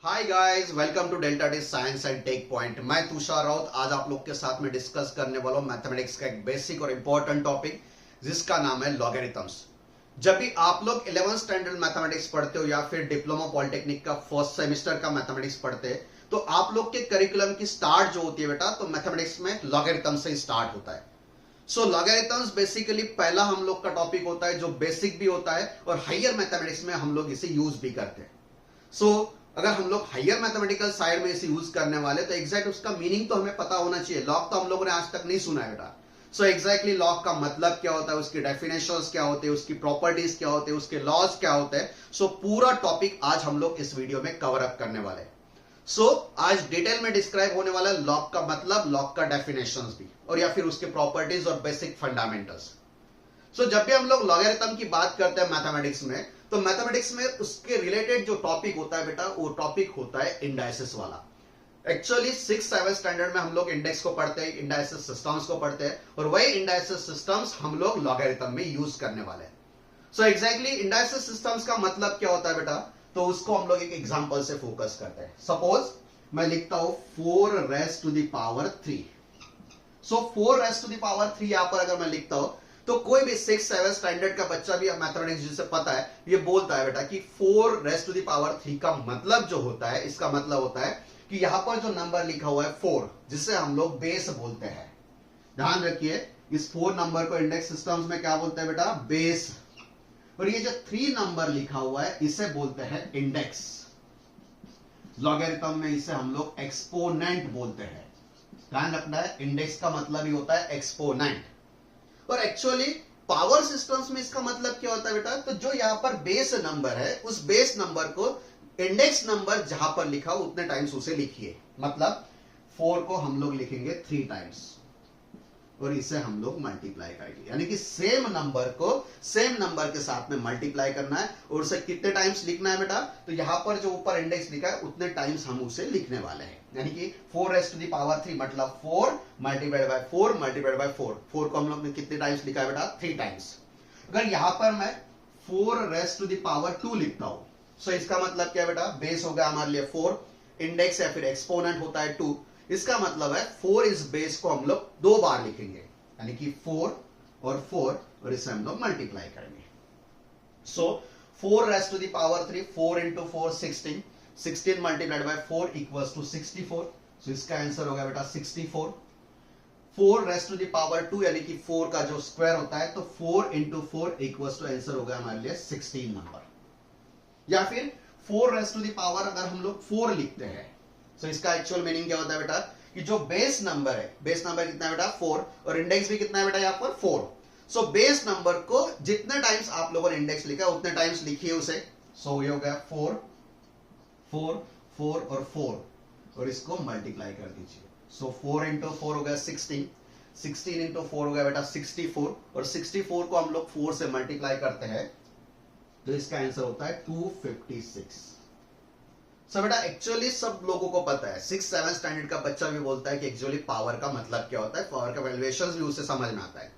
Hi guys, welcome to delta D science and tech point. मैं तुषार राउत आज आप लोग के साथ में डिस्कस करने वाला हूं मैथमेटिक्स का एक बेसिक और इंपॉर्टेंट टॉपिक जिसका नाम है लॉगरिथम्स। जब भी आप लोग 11th स्टैंडर्ड मैथमेटिक्स पढ़ते हो या फिर डिप्लोमा पॉलिटेक्निक का फर्स्ट सेमेस्टर का मैथमेटिक्स पढ़ते हैं तो आप लोग के करिकुलम की स्टार्ट जो होती है बेटा, तो मैथमेटिक्स में लॉगरिथम से स्टार्ट होता है। सो लॉगरिथम्स बेसिकली पहला हम लोग का टॉपिक होता है जो बेसिक भी होता है और हायर मैथमेटिक्स में हम लोग इसे यूज भी करते हैं। अगर हम लोग हायर मैथमेटिकल साइड में इसे यूज करने वाले तो एग्जैक्ट उसका मीनिंग तो हमें पता होना चाहिए। लॉग तो हम लोगों ने आज तक नहीं सुना है बेटा। एग्जैक्टली लॉग का मतलब क्या होता है, उसकी डेफिनेशंस क्या होते हैं, उसकी प्रॉपर्टीज क्या होते हैं, उसके लॉज क्या होते हैं। पूरा टॉपिक आज हम लोग इस वीडियो में कवर अप करने वाले हैं। आज डिटेल में डिस्क्राइब होने वाला लॉग का मतलब, लॉग का डेफिनेशंस भी, और या फिर उसके प्रॉपर्टीज और बेसिक फंडामेंटल्स। जब भी हम लोग लॉगरिथम की बात करते हैं मैथमेटिक्स में, तो मैथमेटिक्स में उसके रिलेटेड जो टॉपिक होता है बेटा, वो टॉपिक होता है इंडाइसिस वाला। एक्चुअली 6-7 स्टैंडर्ड में हम लोग इंडेक्स को पढ़ते हैं, इंडाइसिस सिस्टम्स को पढ़ते हैं, और वही इंडाइसिस सिस्टम्स हम लोग लॉगरिथम में यूज करने वाले हैं। एग्जैक्टली इंडाइसिस सिस्टम्स का मतलब क्या होता है बेटा, तो उसको हम लोग एक एग्जांपल से फोकस करते हैं। सपोज मैं लिखता हूं 4 raise to the power 3। 4 raise to the power 3 यहां पर अगर मैं लिखता हूं तो कोई भी 6-7 स्टैंडर्ड का बच्चा भी मैथमेटिक्स जिसे पता है, ये बोलता है बेटा कि 4 रेज़ टू द पावर 3 का मतलब जो होता है, इसका मतलब होता है कि यहां पर जो नंबर लिखा हुआ है 4, जिसे हम लोग बेस बोलते हैं। ध्यान रखिए, इस 4 नंबर को इंडेक्स सिस्टम्स में क्या बोलते हैं बेटा, बेस। और ये जो 3 नंबर लिखा हुआ है इसे बोलते हैं इंडेक्स। लॉगरिथम में इसे हम लोग एक्सपोनेंट बोलते हैं। ध्यान रखना है, इंडेक्स का मतलब ही होता है एक्सपोनेंट। और एक्चुअली पावर सिस्टम्स में इसका मतलब क्या होता है बेटा, तो जो यहां पर बेस नंबर है, उस बेस नंबर को इंडेक्स नंबर जहां पर लिखा हो उतने टाइम्स उसे लिखिए। मतलब 4 को हम लोग लिखेंगे 3 टाइम्स और इसे हम लोग मल्टीप्लाई करेंगे, यानी कि सेम नंबर को सेम नंबर के साथ में मल्टीप्लाई करना है। और उसे कितने टाइम्स लिखना है बेटा, तो यहां पर जो ऊपर इंडेक्स लिखा है उतने टाइम्स हम उसे लिखने वाले हैं। यानी कि 4 रेज़ टू द पावर 3 मतलब 4 मल्टीप्लाइड बाय 4 मल्टीप्लाइड बाय 4। 4 को हम लोग ने कितने टाइम्स लिखा है बेटा, 3 टाइम्स। अगर यहां पर मैं 4 रेज़ टू द पावर 2 लिखता हूं, इसका मतलब क्या बेटा, बेस हो गया हमारे लिए 4, इंडेक्स या फिर एक्सपोनेंट होता है 2। इसका मतलब है 4 इस बेस को हम लोग 2 बार लिखेंगे, यानी कि 4 और 4, और इसे हम लोग मल्टीप्लाई करेंगे। 4 raise to the power 3, 4 into 4 16, 16 multiplied by 4 equals to 64। इसका आंसर हो गया बेटा 64। 4 रेज़ टू द पावर 2 यानी कि 4 का जो स्क्वायर होता है, तो 4 इंटू 4 इक्वल्स टू आंसर हो गया हमारे लिए 16 नंबर। या फिर 4 रेज़ टू द पावर अगर हम लोग 4 लिखते हैं, इसका एक्चुअल मीनिंग क्या होता है बेटा, कि जो बेस नंबर है, बेस नंबर कितना है बेटा 4, और इंडेक्स भी कितना है बेटा यहाँ पर 4। बेस नंबर को जितने टाइम्स आप लोगों ने इंडेक्स लिखा उतने टाइम्स लिखिए उसे। ये हो गया 4 4 4 और 4, और इसको मल्टीप्लाई कर दीजिए। 4 इंटू 4 हो गया 16, 16 इंटू 4 हो गया बेटा 64, और 64 को हम लोग 4 से मल्टीप्लाई करते हैं तो इसका आंसर होता है 256। बेटा एक्चुअली सब लोगों को पता है, 6-7 स्टैंडर्ड का बच्चा भी बोलता है कि एक्चुअली पावर का मतलब क्या होता है, पावर का वैल्यूएशंस भी उसे समझ में आता है।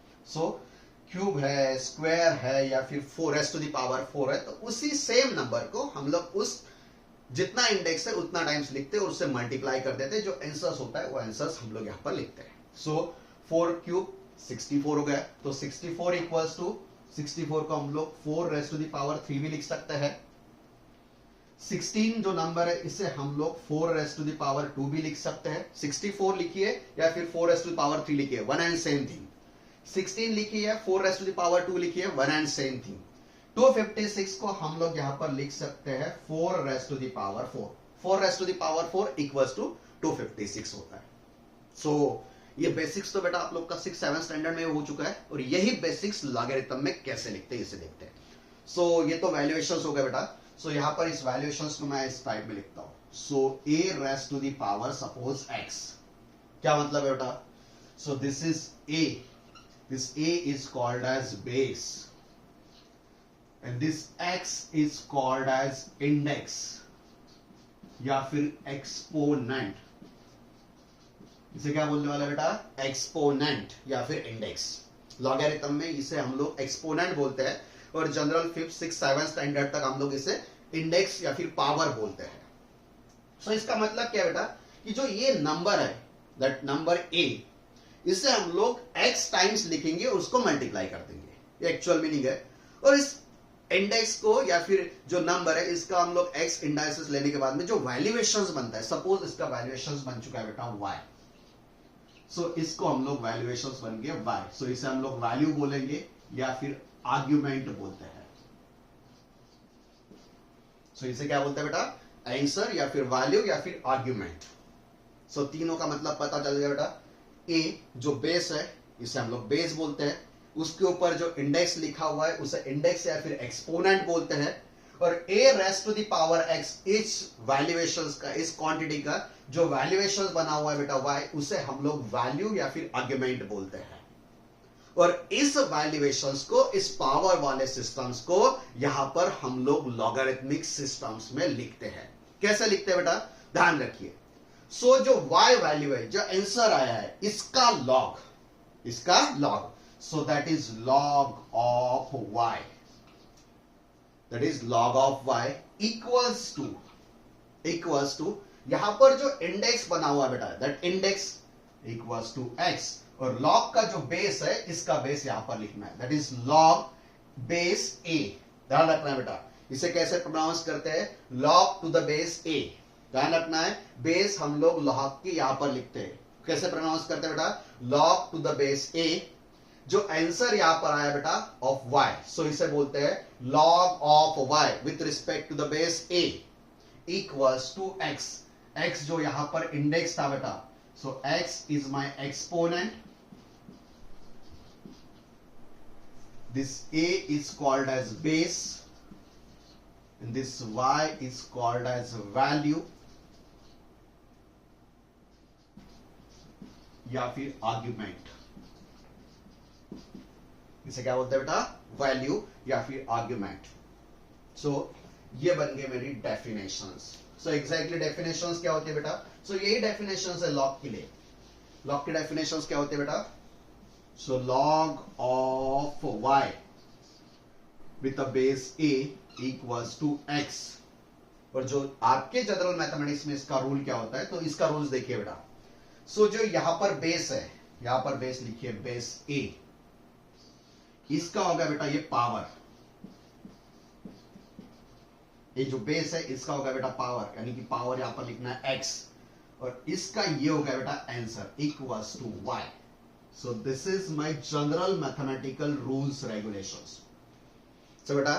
क्यूब है, स्क्वायर है, या फिर 4 रेज़ टू द पावर 4 है, तो उसी सेम नंबर को हम लोग उस जितना इंडेक्स है उतना टाइम्स लिखते हैं और उससे मल्टीप्लाई कर देते हैं। जो आंसर्स होता है वो आंसर्स हम लोग यहाँ पर लिखते हैं। 4 क्यूब 64 हो गया, तो 64 इक्वल्स टू 64 को हम लोग 4 रेज़ टू द पावर 3 भी लिख सकते हैं। 16 जो नंबर है इसे हम लोग 4 रेज़ टू द पावर 2 भी लिख सकते हैं। 64 लिखिए या फिर 4 रेज़ टू द पावर 3 लिखिए, वन एंड सेम थिंग। 16 लिखिए, 4 रेज़ टू द पावर 2 लिखिए, वन एंड सेम थिंग। 256 को हम लोग यहां पर लिख सकते हैं 4 raise to the power 4। 4 raise to the power 4 equals to 256 होता है। ये बेसिक्स तो बेटा आप लोग का 6-7 स्टैंडर्ड में हो चुका है, और यही बेसिक्स लॉगरिथम में कैसे लिखते हैं इसे देखते हैं। ये तो वैल्यूएशंस हो गए बेटा। यहां पर इस वैल्यूएशंस को मैं इस टाइप में लिखता हूं। a raise to the power suppose x, क्या मतलब है बेटा, this is a, this a is called as base and this x is called as index या फिर एक्सपोनेंट। इसे क्या बोलने वाला बेटा, एक्सपोनेंट या फिर इंडेक्स। लॉगरिथम में इसे हम लोग एक्सपोनेंट बोलते हैं, और general 5th 6th 7th standard तक हम लोग इसे इंडेक्स या फिर पावर बोलते हैं। सो इसका मतलब क्या है बेटा कि जो ये नंबर है, दैट नंबर ए, इसे हम लोग x टाइम्स लिखेंगे और उसको मल्टीप्लाई कर देंगे, ये एक्चुअल मीनिंग है। और इस इंडेक्स को या फिर जो नंबर है इसका हम लोग x इंडाइसेस लेने के बाद में जो वैल्यूएशंस बनता है, सपोज इसका वैल्यूएशंस बन चुका है बेटा y, सो इसको हम लोग वैल्यूएशंस बन गए y, सो इसे हम लोग वैल्यू बोलेंगे या फिर आर्ग्यूमेंट बोलते हैं। सो इसे क्या बोलते हैं बेटा, आंसर या फिर वैल्यू या फिर आर्ग्यूमेंट। सो तीनों का मतलब पता चल गया बेटा। ए जो बेस है इसे हम लोग बेस बोलते हैं, उसके ऊपर जो इंडेक्स लिखा हुआ है उसे इंडेक्स या फिर एक्सपोनेंट बोलते हैं, और a raised to the power x, इस वैल्यूएशंस का, इस क्वांटिटी का जो वैल्यूएशंस बना हुआ है बेटा वाई, उसे हम लोग वैल्यू या फिर आर्ग्यूमेंट बोलते हैं। और इस वैल्यूएशंस को, इस पावर वाले सिस्टम्स को यहां पर हम लोग लॉगरिथमिक सिस्टम्स में लिखते हैं। कैसे लिखते हैं बेटा, ध्यान रखिए। सो जो y वैल्यू है, जो आंसर आया है, इसका लॉग, इसका log, so that is log of y, that is log of y equals to यहां पर जो इंडेक्स बना हुआ बेटा, that index equals to x, और लॉग का जो बेस है इसका बेस यहां पर लिखना है, that is log base a। ध्यान रखना है बेटा, इसे कैसे प्रोनाउंस करते हैं, log to the base a। ध्यान रखना है, बेस हम लोग लॉग के यहां पर लिखते हैं, कैसे प्रोनाउंस करते हैं बेटा, log to the base a। जो आंसर यहां पर आया बेटा ऑफ y, सो इसे बोलते हैं log of y with respect to the base a equals to x। x जो यहां पर इंडेक्स था बेटा, so x is my exponent, this a is called as base and this y is called as value या फिर argument. इसे क्या बोलते हैं बेटा, वैल्यू या फिर आर्ग्यूमेंट। सो ये बन गए मेरी डेफिनेशंस। सो एग्जैक्टली डेफिनेशंस क्या होती है बेटा, सो यही डेफिनेशंस है लॉग के लिए। लॉग की डेफिनेशंस क्या होती है बेटा, so log of y with a base a equals to x। और जो आपके जनरल मैथमेटिक्स में इसका रूल क्या होता है, तो इसका रूल्स देखिए बेटा। सो जो यहां पर बेस है, यहां पर बेस लिखिए बेस a, इसका होगा बेटा ये पावर, ये जो बेस है इसका होगा बेटा पावर, यानी कि पावर यहां पर लिखना है x, और इसका ये होगा बेटा answer equals to y। So this is my general mathematical rules regulations. सो बेटा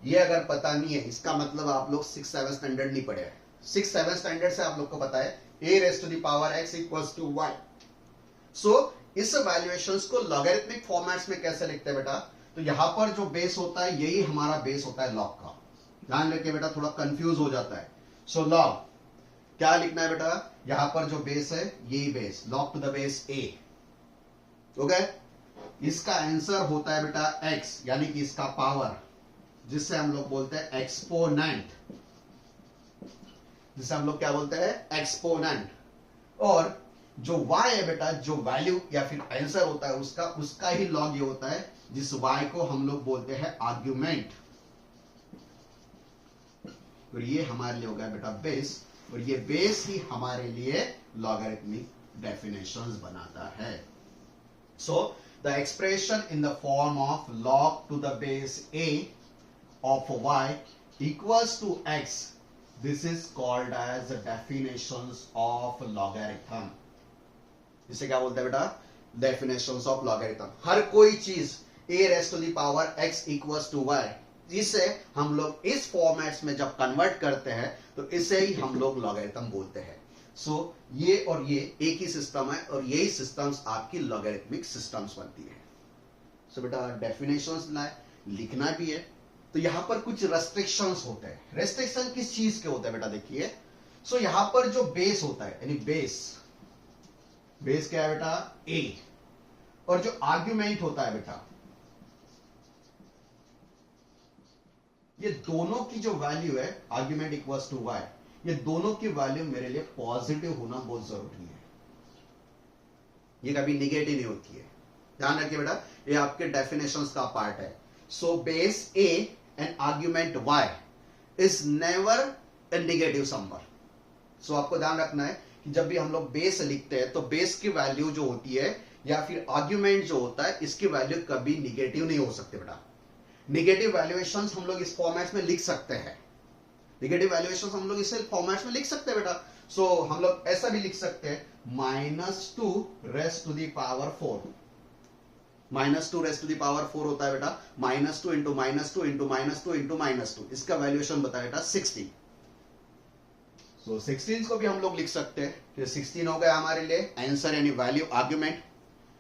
ये अगर पता नहीं है, इसका मतलब आप लोग 6-7 स्टैंडर्ड नहीं पढ़े हैं। 6-7 स्टैंडर्ड से आप लोग को पता है a raise to the power x equals to y। So इस वैल्यूएशंस को लॉगरिथमिक फॉर्मेट्स में कैसे लिखते हैं बेटा, तो यहां पर जो बेस होता है यही हमारा बेस होता है लॉग का। ध्यान रखिए बेटा, थोड़ा कंफ्यूज हो जाता है। सो लॉग क्या लिखना है बेटा, यहां पर जो बेस है यही base, log to the base a। Okay, इसका आंसर होता है बेटा x, यानी कि इसका पावर, जिससे हम लोग बोलते हैं एक्सपोनेंट, जिसे हम लोग क्या बोलते हैं, एक्सपोनेंट। और जो y है बेटा, जो वैल्यू या फिर आंसर होता है उसका ही लॉग ये होता है, जिस y को हम लोग बोलते हैं आर्ग्यूमेंट। और ये हमारे लिए हो गया बेटा बेस, और ये बेस ही हमारे लिए लॉगरिथमिक डेफिनेशंस बनाता है। So the expression in the form of log to the base a of y equals to x, this is called as the definitions of logarithm। इसे क्या बोलते हैं बेटा, definitions of logarithm। हर कोई चीज a raised to the power x equals to y, जिसे हम लोग इस फॉर्मेट्स में जब कन्वर्ट करते हैं तो इसे ही हम लोग लॉगरिथम बोलते हैं। सो ये और ये एक ही सिस्टम है, और यही सिस्टम्स आपकी लॉगरिथमिक सिस्टम्स बनती है। सो बेटा डेफिनेशंस लिखना भी है, तो यहां पर कुछ रेस्ट्रिक्शंस होते हैं। रेस्ट्रिक्शन किस चीज के होते हैं बेटा, देखिए। सो यहां पर जो बेस होता है, यानी बेस क्या है बेटा, a, और जो आर्ग्यूमेंट होता है बेटा, ये दोनों की जो वैल्यू है, आर्ग्यूमेंट इक्वल्स टू y, ये दोनों की वैल्यू मेरे लिए पॉजिटिव होना बहुत जरूरी है, ये कभी निगेटिव नहीं होती है। ध्यान रखिए बेटा, ये आपके डेफिनेशंस का पार्ट है। So base a and argument y is never a negative number। सो आपको ध्यान रखना है कि जब भी हम लोग बेस लिखते हैं तो बेस की वैल्यू जो होती है या फिर आर्ग्यूमेंट जो होता है इसकी वैल्यू कभी निगेटिव नहीं हो सकती बेटा। निगेटिव वैल्यूएशंस हम लोग इस फॉर्मेट में लिख सकते हैं, निगेटिव वैल्यूएशंस हम लोग इस फॉर्मेट में लिख सकते हैं बेटा। सो हम लोग ऐसा भी लिख सकते हैं -2 raised to the power 4, -2 raised to the power 4 होता है बेटा -2 इंटू -2 इंटू -2 इंटू -2, इसका वैल्यूएशन बताया बेटा 16। सो 16 को भी हम लोग लिख सकते हैं, फिर 16 हो गया हमारे लिए आंसर यानी वैल्यू आर्ग्यूमेंट,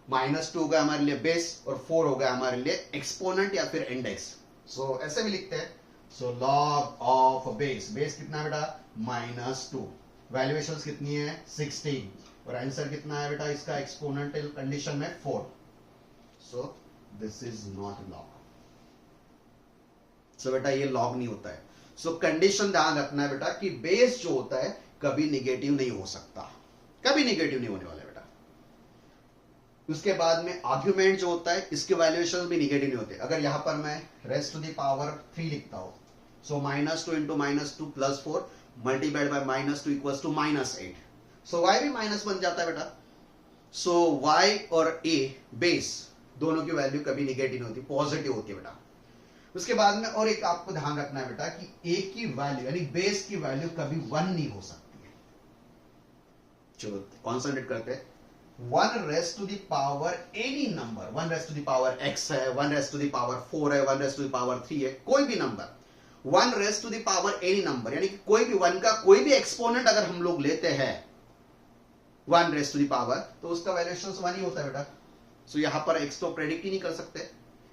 -2 हो गया हमारे लिए बेस और 4 हो गया हमारे लिए एक्सपोनेंट या फिर इंडेक्स। सो ऐसे भी लिखते हैं। सो लॉग ऑफ बेस, बेस कितना है बेटा -2, वैल्यूएशन कितनी है 16 और आंसर कितना है बेटा इसका एक्सपोनेंशियल कंडीशन में 4। So this is not log. So बेटा ये लॉग नहीं होता है। सो कंडीशन ध्यान रखना है बेटा कि बेस जो होता है कभी निगेटिव नहीं हो सकता, कभी निगेटिव नहीं होने वाला है बेटा। उसके बाद में आर्ग्यूमेंट जो होता है इसके वैल्यूएशन भी निगेटिव नहीं होते। अगर यहां पर मैं रेस्ट टू द पावर 3 लिखता हूं, so -2 into -2 plus 4 multiplied by -2 equals to -8, so y भी माइनस बन जाता है बेटा। सो y और a बेस दोनों की वैल्यू कभी निगेटिव नहीं होती, पॉजिटिव होती है बेटा। उसके बाद में और एक आपको ध्यान रखना है बेटा कि a की वैल्यू यानी बेस की वैल्यू कभी 1 नहीं हो सकती है। चलो कॉन्सेंट्रेट करते हैं। 1 raised to the power any number, 1 raised to the power x है, 1 रेस्ट टू द पावर 4 है, 1 रेस्ट टू द पावर 3 है, कोई भी number 1 raised to the power any number यानी कि कोई भी 1 का कोई भी एक्सपोनेंट अगर हम लोग लेते हैं 1 रेस्ट टू द पावर तो उसका वैल्यूएशन 1 ही होता है बेटा। सो यहां पर x तो प्रेडिक्ट ही नहीं कर सकते,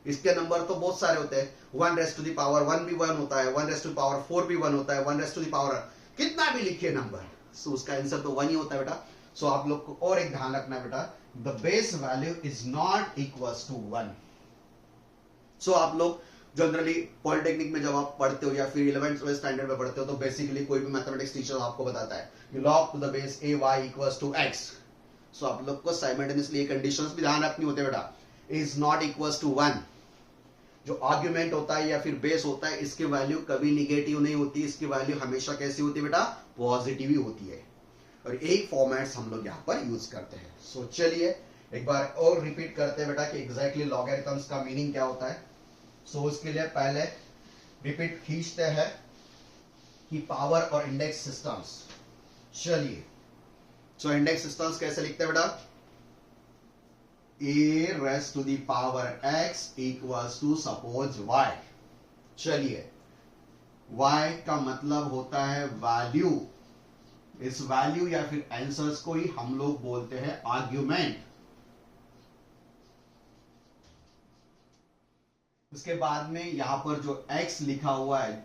इसके नंबर तो बहुत सारे होते हैं। 1 रेस्ट टू द पावर 1 भी 1 होता है, 1 रेस्ट टू द पावर 4 भी 1 होता है, 1 रेस्ट टू द पावर कितना भी लिखिए नंबर, सो उसका आंसर तो 1 ही होता है बेटा। सो आप लोग को और एक ध्यान रखना है बेटा, the base value is not equals to 1। सो आप लोग जनरली पॉलिटेक्निक में जब आप पढ़ते हो या फिर 11th स्टैंडर्ड में पढ़ते हो तो बेसिकली कोई भी मैथमेटिक्स टीचर आपको बताता है you log to the base a y equals to x। सो आप लोग को साइमल्टेनियसली ये कंडीशंस भी ध्यान रखनी होती है बेटा, इज नॉट इक्वल्स टू 1। जो आर्ग्यूमेंट होता है या फिर बेस होता है इसकी वैल्यू कभी निगेटिव नहीं होती, इसकी वैल्यू हमेशा कैसी होती है बेटा पॉजिटिव ही होती है। और एक फॉर्मेट्स हम लोग यहाँ पर यूज करते हैं। सो चलिए एक बार और रिपीट करते हैं बेटा कि एग्जैक्टली लॉगरिथम्स का मीनिंग क्या होता है। सो इसके लिए पहले रिपीट खींचते हैं कि पावर और इंडेक्स सिस्टम्स। चलिए सो इंडेक्स सिस्टम्स कैसे लिखते हैं बेटा, a raised to the power x equals to suppose y। चलिए y का मतलब होता है वैल्यू, इस वैल्यू या फिर आंसर्स को ही हम लोग बोलते हैं आर्ग्यूमेंट। उसके बाद में यहां पर जो x लिखा हुआ है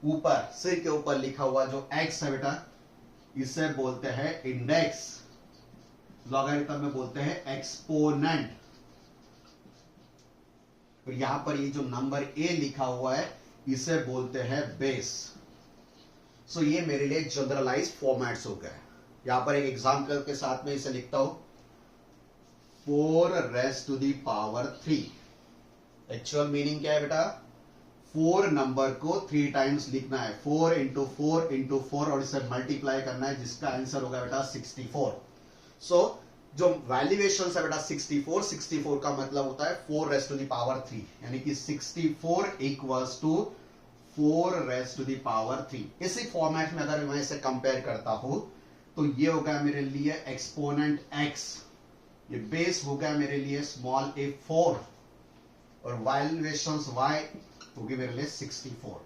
ऊपर सिर के ऊपर लिखा हुआ जो x है बेटा इसे बोलते हैं इंडेक्स, लॉगरिथम में बोलते हैं एक्सपोनेंट। और यहां पर ये जो नंबर a लिखा हुआ है इसे बोलते हैं बेस। सो ये मेरे लिए जनरलाइज फॉर्मेट्स हो गए। यहां पर एक एग्जांपल के साथ में इसे लिखता हूं 4 raised to the power 3। Actual meaning क्या है बेटा, 4 नंबर को 3 टाइम्स लिखना है, 4 इंटू 4 इंटू 4 और इसे मल्टीप्लाई करना है जिसका आंसर होगा बेटा 64। सो जो वैल्यूएशन है बेटा 64, 64 का मतलब होता है 4 रेस्ट टू दी पावर 3 यानी कि 64 equals to 4 raised to the power 3। इसी फॉर्मेट में अगर मैं इसे कंपेयर करता हूं तो ये होगा मेरे लिए एक्सपोनेंट x, ये बेस होगा मेरे लिए स्मॉल a 4 और वैल्यूएशन y होगी मेरे लिए 64।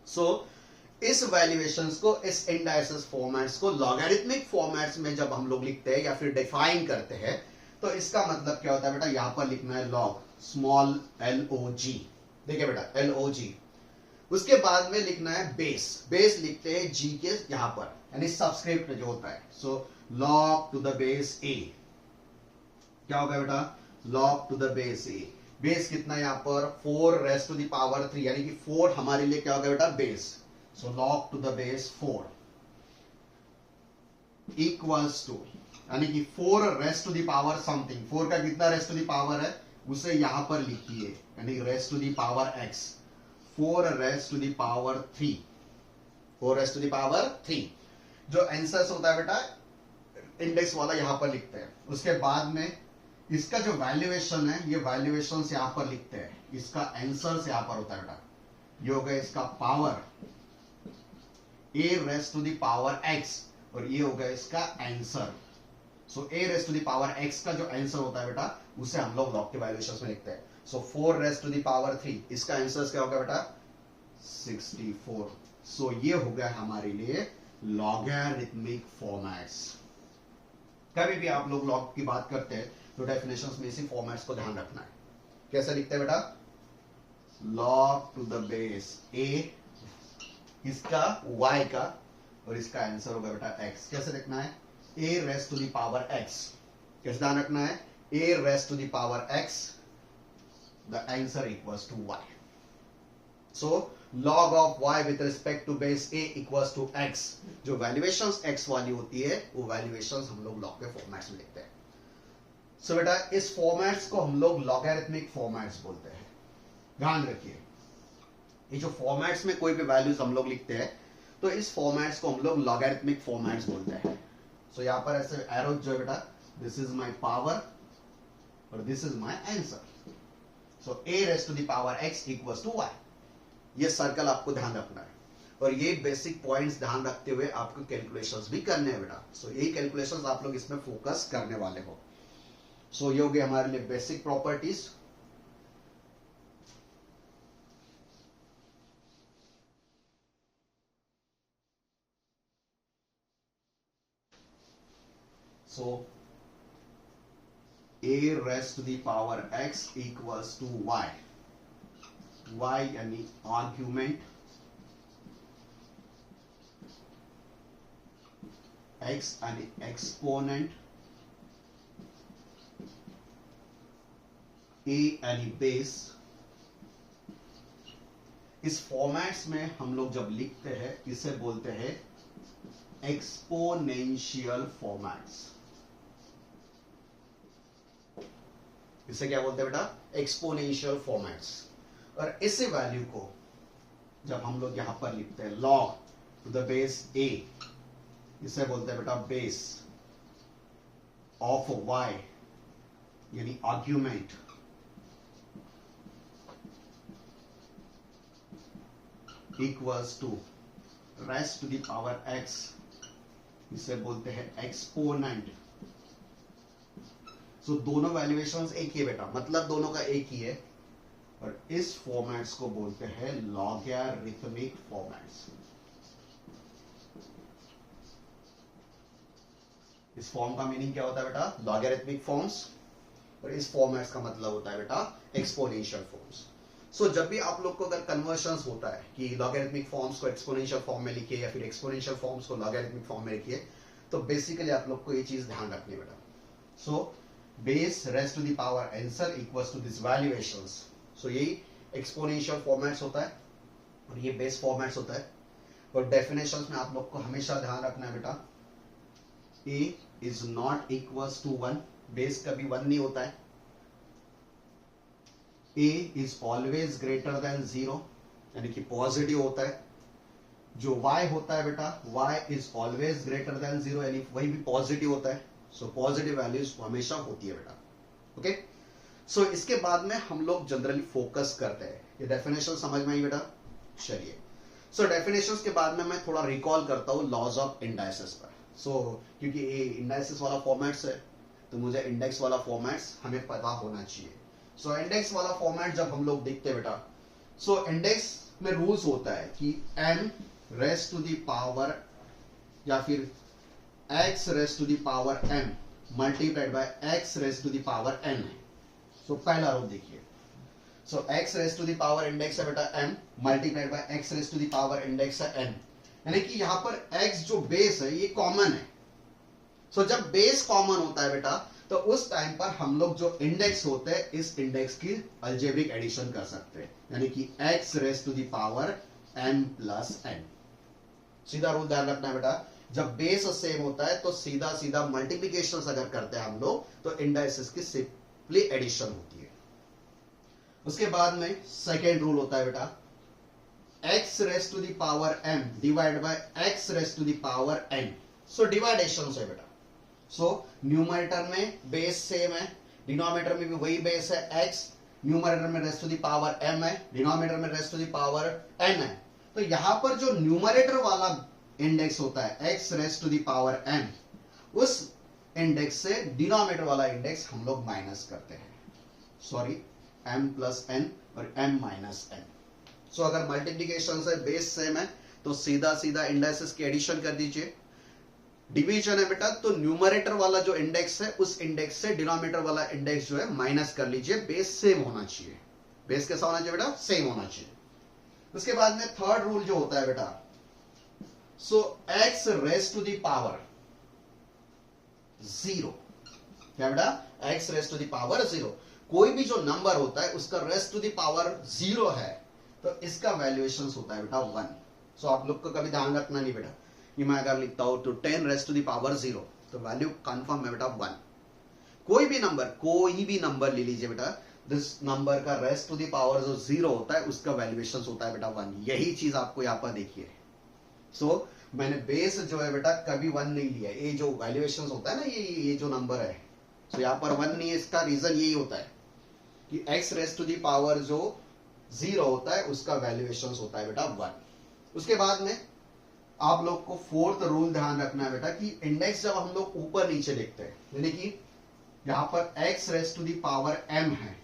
सो इस वैल्यूएशंस को, इस इंडाइसेस फॉर्मेट्स को लॉगरिथमिक फॉर्मेट्स में जब हम लोग लिखते हैं या फिर डिफाइन करते हैं तो इसका मतलब क्या होता है बेटा, यहां पर लिखना है लॉग स्मॉल log। देखिए बेटा log। उसके बाद में लिखना है बेस, बेस लिखते हैं g के यहां पर यानी सबस्क्रिप्ट जो होता है। So log to the base a क्या होगा बेटा, log to the base a। Base कितना है यहां पर 4 रेस्ट टू द पावर 3 यानी कि 4 हमारे लिए क्या होगा बेटा base. So log to the base 4 equals to यानी कि 4 raised to the power something, 4 का कितना रेस्ट टू द पावर है उसे यहां पर लिखिए यानी raised to the power x, 4 raised to the power 3, 4 raised to the power 3 जो आंसर्स होता है बेटा इंडेक्स वाला यहां पर लिखते हैं। उसके बाद में इसका जो वैल्यूएशन है ये वैल्यूएशन यहां पर लिखते हैं, इसका आंसर यहां पर होता है बेटा, ये हो गया इसका power a raise to the power x और ये हो गया इसका answer. So a raise to the power x का जो आंसर होता है बेटा उसे हम लोग लॉग के वैल्यूएशंस में लिखते हैं। सो 4 रेस टू द पावर 3, इसका आंसर क्या होगा बेटा 64। सो ये हो गया हमारे लिए लॉगरिथमिक फॉर्मेट्स। कभी भी आप लोग लॉग की बात करते हैं तो डेफिनेशंस में इसी फॉर्मेट्स को ध्यान रखना है। कैसे लिखते हैं बेटा, log to the base a इसका y का और इसका आंसर होगा बेटा x। कैसे लिखना है, a raise to the power x, कैसे ध्यान रखना है, a raise to the power x, the answer equals to y। So log of y with respect to base a equals to x, जो वैल्यूएशंस x वाली होती है वो valuations हम लोग लॉग के फॉर्मेट्स में लिखते हैं। सो बेटा इस फॉर्मेट्स को हम लोग लॉगरिथमिक फॉर्मेट्स बोलते हैं। ध्यान रखिए ये जो फॉर्मेट्स में कोई भी वैल्यूज हम लोग लिखते हैं तो इस फॉर्मेट्स को हम लोग लॉगरिथमिक फॉर्मेट्स बोलते हैं। सो यहां पर ऐसे एरो जो है बेटा, दिस इज माय पावर और this is my answer. So a raise to the power x equals to y, ये सर्कल आपको ध्यान रखना है और ये बेसिक पॉइंट्स ध्यान रखते हुए आपको कैलकुलेशंस भी करने हैं बेटा। सो यही कैलकुलेशंस आप लोग इसमें फोकस करने वाले हो। सो ये हो गए हमारे लिए basic properties. So a raise to the power x equals to y, y यानी आर्ग्यूमेंट, x यानी एक्सपोनेंट, a यानी बेस। इस फॉर्मेट्स में हम लोग जब लिखते हैं इसे बोलते हैं एक्सपोनेंशियल फॉर्मेट्स। इसे क्या बोलते हैं बेटा, एक्सपोनेंशियल फॉर्मेट्स। और इसी वैल्यू को जब हम लोग यहां पर लिखते हैं log to the base a, इसे बोलते हैं बेटा बेस ऑफ y यानी argument equals to raise to the power x, इसे बोलते हैं एक्सपोनेंट। सो दोनों वैल्यूएशंस एक ही है बेटा, मतलब दोनों का एक ही है और इस फॉर्मेट्स को बोलते हैं लॉगरिथमिक फॉर्मेट्स। इस फॉर्म का मीनिंग क्या होता है बेटा, लॉगरिथमिक फॉर्म्स, और इस फॉर्मेट्स का मतलब होता है बेटा एक्सपोनेंशियल फॉर्म्स। सो जब भी आप लोग को अगर कन्वर्शंस होता है कि लॉगरिथमिक फॉर्म्स को एक्सपोनेंशियल फॉर्म में लिखिए या फिर एक्सपोनेंशियल फॉर्म्स को लॉगरिथमिक फॉर्म में लिखिए, तो बेसिकली आप लोग को ये चीज ध्यान रखनी है बेटा। So base raise to the power answer equals to this valuations. So यही एक्सपोनेंशियल फॉर्मेट्स होता है और ये बेस फॉर्मेट्स होता है। और डेफिनेशंस में आप लोग को हमेशा ध्यान रखना है बेटा, a is not equals to 1, base कभी 1 नहीं होता है। a is always greater than 0 यानी कि पॉजिटिव होता है। जो y होता है बेटा, y is always greater than 0 यानी वही भी पॉजिटिव होता है। सो पॉजिटिव वैल्यूज हमेशा होती है बेटा। ओके सो इसके बाद में हम लोग जनरली फोकस करते हैं। ये डेफिनेशन समझ में आई बेटा, चलिए। सो डेफिनेशंस के बाद में मैं थोड़ा रिकॉल करता हूँ लॉज ऑफ इंडाइसेस पर। सो क्योंकि ये इंडाइसेस वाला फॉर्मेट्स है तो मुझे इंडेक्स वाला फॉर्मेट्स हमें पता होना चाहिए। सो इंडेक्स वाला फॉर्मेट जब हम लोग देखते हैं बेटा, सो इंडेक्स में रूल्स होता है कि n raise to the power या फिर x raise to the power m multiplied by x raise to the power n है। सो पहला रूल देखिए, so x raise to the power index है बेटा m multiplied by x raise to the power index है n, यानी कि यहां पर x जो बेस है ये कॉमन है। सो जब बेस कॉमन होता है बेटा तो उस टाइम पर हम लोग जो इंडेक्स होते हैं इस इंडेक्स की अलजेब्रिक एडिशन कर सकते हैं, यानी कि x raise to the power m plus n। सीधा रूल ध्यान रखना है बेटा, जब बेस सेम होता है तो सीधा सीधा मल्टीप्लिकेशन अगर करते हैं हम लोग तो इंडाइसेस की सिंपली एडिशन होती है। उसके बाद में सेकेंड रूल होता है बेटा x raise to the power m divide by x raise to the power n। So division है बेटा। सो न्यूमरेटर में बेस सेम है, डिनोमिनेटर में भी वही बेस है x, न्यूमरेटर में raise to the power m है, डिनोमिनेटर में raise to the power n है। तो यहां पर जो न्यूमरेटर वाला इंडेक्स होता है x raise to the power m, उस इंडेक्स से डिनोमिनेटर वाला इंडेक्स हम लोग माइनस करते हैं, सॉरी m प्लस n और m माइनस n। सो अगर मल्टीप्लीकेशन से बेस सेम है तो सीधा सीधा इंडेक्सेस की एडिशन कर दीजिए। डिवीजन है बेटा तो न्यूमरेटर वाला जो इंडेक्स है उस इंडेक्स से डिनोमिनेटर वाला इंडेक्स जो है माइनस कर लीजिए। बेस सेम होना चाहिए। बेस कैसा होना चाहिए बेटा? सेम होना चाहिए। उसके बाद में थर्ड रूल जो होता है बेटा, so x raise to the power 0, क्या बेटा? x raise to the power 0। कोई भी जो नंबर होता है उसका रेस टू द पावर 0 है तो इसका वैल्यूएशन होता है बेटा 1। सो आप लोग को कभी ध्यान रखना नहीं बेटा कि मैं अगर लिखता हूं तो 10 रेस टू द पावर 0 तो वैल्यू कंफर्म है बेटा 1। कोई भी नंबर ले लीजिए बेटा, दिस नंबर का रेस टू द पावर जो 0 होता है उसका वैल्यूएशन होता है बेटा 1। यही चीज आपको यहां पर देखिए। सो मैंने बेस जो है बेटा कभी 1 नहीं लिया। ये जो वैल्यूएशन होता है ना, ये जो नंबर है, सो यहां पर 1 नहीं है। इसका रीजन यही होता है कि x raise to the power जो 0 होता है उसका वैल्यूएशन होता है बेटा 1। उसके बाद में आप लोग को फोर्थ रूल ध्यान रखना है बेटा कि इंडेक्स जब हम लोग ऊपर नीचे लिखते हैं, यानी कि यहां पर x raise to the power m है,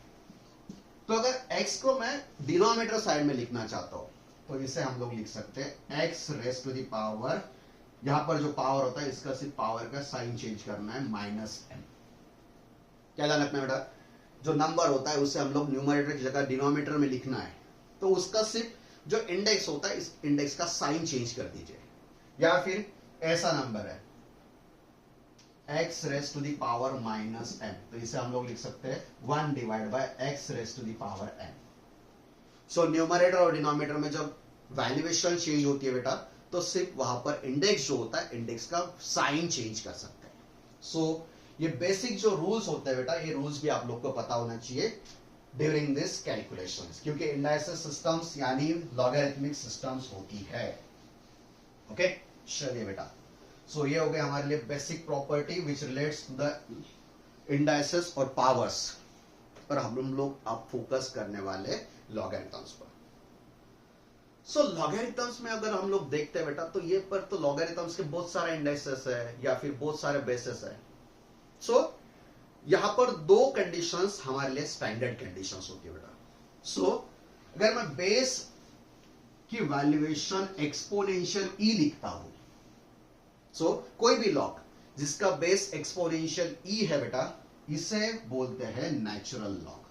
तो अगर x को मैं डिनोमिनेटर साइड में लिखना चाहता हूं तो इसे हम लोग लिख सकते हैं x raise to the power, यहां पर जो पावर होता है इसका सिर्फ पावर का साइन चेंज करना है -m। क्या ध्यान रखना है बेटा? जो नंबर होता है उसे हम लोग न्यूमरेटर की जगह डिनोमिनेटर में लिखना है तो उसका सिर्फ जो इंडेक्स होता है इस इंडेक्स का साइन चेंज कर दीजिए। या फिर ऐसा नंबर है x raise to the power -m, तो इसे हम लोग लिख सकते हैं 1 divide by x raise to the power m। So numerator और डिनोमिनेटर में जब वैल्यूएशन चेंज होती है बेटा तो सिर्फ वहां पर इंडेक्स जो होता है इंडेक्स का साइन चेंज कर सकते हैं। सो ये बेसिक जो रूल्स होते हैं बेटा, ये रूल्स भी आप लोग को पता होना चाहिए ड्यूरिंग दिस कैलकुलेशंस, क्योंकि इंडाइसिस सिस्टम्स यानी लॉगरिथमिक सिस्टम्स होती है। ओके, चलिए बेटा। सो ये हो गए हमारे लिए basic property which relates to the indices और पावर्स, पर हम लोग अब फोकस करने वाले लॉगरिथम्स पर। सो लॉगरिथम्स में अगर हम लोग देखते हैं बेटा तो ये पर तो लॉगरिथम्स के बहुत सारे इंडाइसेस है या फिर बहुत सारे बेसिस है। सो यहां पर दो कंडीशंस हमारे लिए स्टैंडर्ड कंडीशंस होती है बेटा। सो अगर मैं बेस की वैल्यूएशन एक्सपोनेंशियल ई लिखता हूं, सो कोई भी लॉग जिसका बेस एक्सपोनेंशियल ई है बेटा, इसे बोलते हैं नेचुरल लॉग।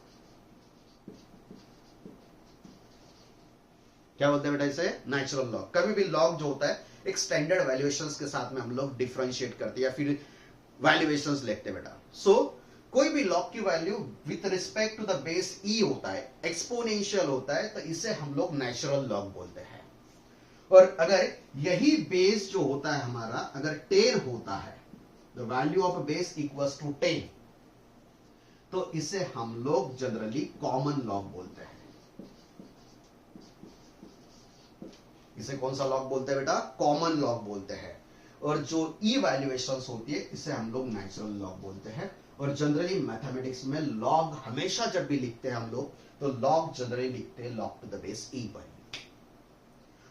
क्या बोलते हैं बेटा? इसे नेचुरल लॉग। कभी भी लॉग जो होता है एक स्टैंडर्ड वैल्यूएशंस के साथ में हम लोग डिफरेंशिएट करते हैं या फिर वैल्यूएशंस लिखते हैं बेटा। सो कोई भी लॉग की value with respect to the base e होता है, एक्सपोनेंशियल होता है, तो इसे हम लोग नेचुरल लॉग बोलते हैं। और अगर यही बेस जो होता है हमारा अगर 10 होता है, the value of base equals to 10, तो इसे हम लोग जनरली कॉमन लॉग बोलते हैं। इसे कौन सा लॉग बोलते हैं बेटा? कॉमन लॉग बोलते हैं। और जो ई वैल्यूएशंस होती है इसे हम लोग नेचुरल लॉग बोलते हैं। और जनरली मैथमेटिक्स में लॉग हमेशा जब भी लिखते हैं हम लोग तो लॉग जनरली लिखते हैं लॉग टू द बेस ई पर।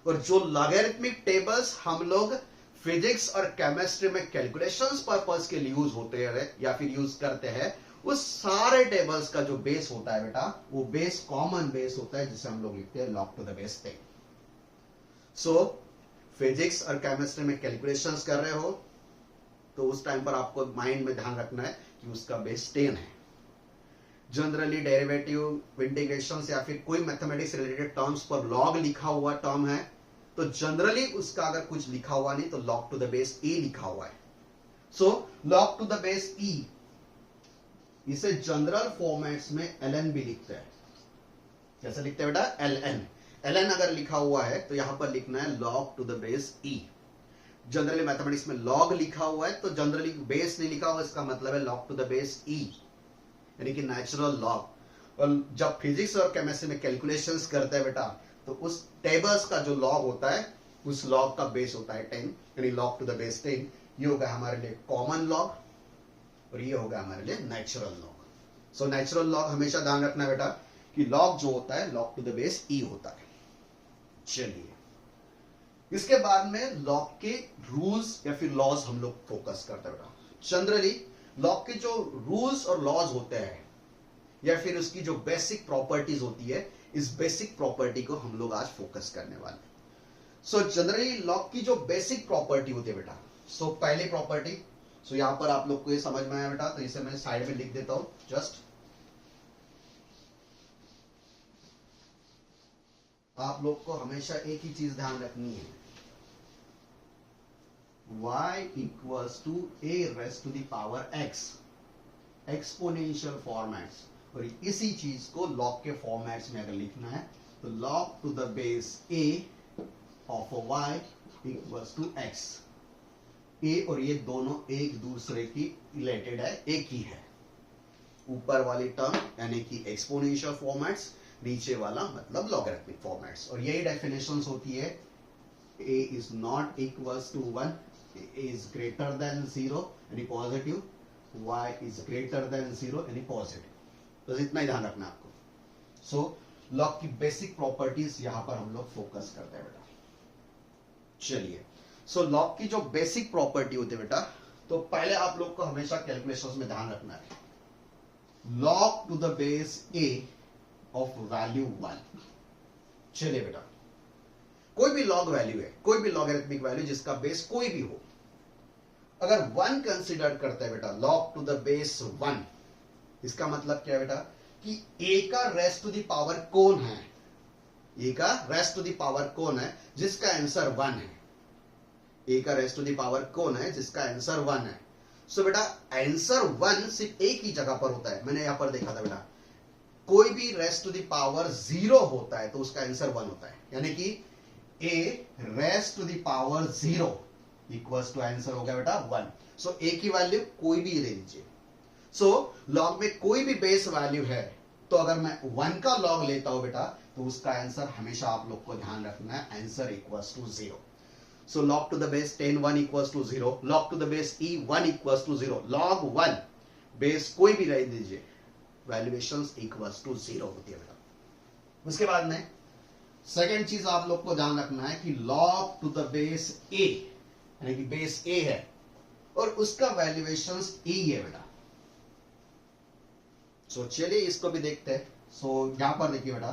और जो लॉगरिथमिक टेबल्स हम लोग फिजिक्स और केमिस्ट्री में कैलकुलेशंस पर्पस के लिए यूज होते हैं या फिर यूज करते हैं, उस सारे टेबल्स का जो बेस होता है बेटा वो बेस कॉमन बेस होता है जिसे हम लोग लिखते हैं log to the base 10। So physics और केमिस्ट्री में कैलकुलेशंस कर रहे हो तो उस टाइम पर आपको माइंड में ध्यान रखना है कि उसका बेस 10 है। जनरली डेरिवेटिव, इंटीग्रेशंस या फिर कोई मैथमेटिक्स रिलेटेड टर्म्स पर लॉग लिखा हुआ टर्म है तो जनरली उसका अगर कुछ लिखा हुआ नहीं तो log to the base e लिखा हुआ है। So log to the base e, इसे जनरल फॉर्मेट्स में ln भी लिखते हैं। कैसे लिखते हैं बेटा? ln अगर लिखा हुआ है तो यहां पर लिखना है log to the base E. Generally mathematics में लॉग लिखा हुआ है तो जनरली बेस नहीं लिखा हुआ, इसका मतलब है लॉग टू द बेस ई, यानी कि नेचुरल लॉग। और जब फिजिक्स और केमिस्ट्री में कैलकुलेशंस करते हैं बेटा तो उस टेबल्स का जो लॉग होता है उस लॉग का बेस होता है 10, यानी लॉग टू द बेस 10। ये होगा हमारे लिए कॉमन लॉग और ये होगा हमारे लिए natural log. So natural log हमेशा ध्यान रखना बेटा कि लॉग जो होता है log to the base e होता है। चलिए इसके बाद में लॉग के रूल्स या फिर लॉज हम लोग फोकस करते हैं बेटा। जनरली लॉग के जो रूल्स और लॉज होते हैं या फिर उसकी जो बेसिक प्रॉपर्टीज होती है, इस बेसिक प्रॉपर्टी को हम लोग आज फोकस करने वाले। सो जनरली लॉग की जो बेसिक प्रॉपर्टी होती है बेटा, सो पहली प्रॉपर्टी, सो यहां पर आप लोग को ये समझ में आया बेटा, तो इसे मैं साइड में लिख देता हूं जस्ट। आप लोग को हमेशा एक ही चीज ध्यान रखनी है, y equals to a raised to the power x, exponential formats. और इसी चीज को लॉग के फॉर्मेट्स में अगर लिखना है तो log to the base a of y equals to x। a और ये दोनों एक दूसरे की रिलेटेड है, एक ही है। ऊपर वाली टर्म यानी कि एक्सपोनेंशियल फॉर्मेट्स, नीचे वाला मतलब लॉगरिथमिक फॉर्मेट्स। और यही डेफिनेशंस होती है, a is not equals to 1, a is greater than 0 यानी positive, y is greater than 0 यानी पॉजिटिव। तो इतना ही ध्यान रखना आपको। सो लॉग की बेसिक प्रॉपर्टीज यहां पर हम लोग फोकस करते हैं बेटा। चलिए सो लॉग की जो बेसिक प्रॉपर्टी होती है बेटा, तो पहले आप लोग को हमेशा कैलकुलेशंस में ध्यान रखना है, log to the base a of value 1। चलिए बेटा, कोई भी लॉग वैल्यू है, कोई भी लॉगरिथमिक वैल्यू जिसका बेस कोई भी हो, अगर 1 कंसीडर करते हैं बेटा लॉग टू द बेस 1, इसका मतलब क्या है बेटा कि a का रेस्ट टू द पावर कौन है, a का रेस्ट टू द पावर कौन है जिसका आंसर 1 है, a का रेस्ट टू द पावर कौन है जिसका आंसर 1 है। सो बेटा आंसर 1 सिर्फ एक ही जगह पर होता है, मैंने यहां पर देखा था बेटा, कोई भी रेस्ट टू द पावर 0 होता है तो उसका आंसर 1 होता है, यानी कि a raised to the power 0 equals to answer हो गया बेटा 1। सो a की वैल्यू कोई भी ले लीजिए। सो लॉग में कोई भी बेस वैल्यू है तो अगर मैं 1 का लॉग लेता हूं बेटा तो उसका आंसर हमेशा आप लोग को ध्यान रखना है, answer equals to 0। So log to the base 10 1 equals to 0, log to the base e 1 equals to 0, log 1 base कोई भी रह दीजिए, वैल्यूएशंस इक्वल्स टू 0 होती है बेटा। उसके बाद में सेकेंड चीज आप लोग को ध्यान रखना है कि log to the base a, यानी कि बेस a है और उसका वैल्यूएशंस e है बेटा। सो चलिए इसको भी देखते हैं। सो यहां पर देखिए बेटा,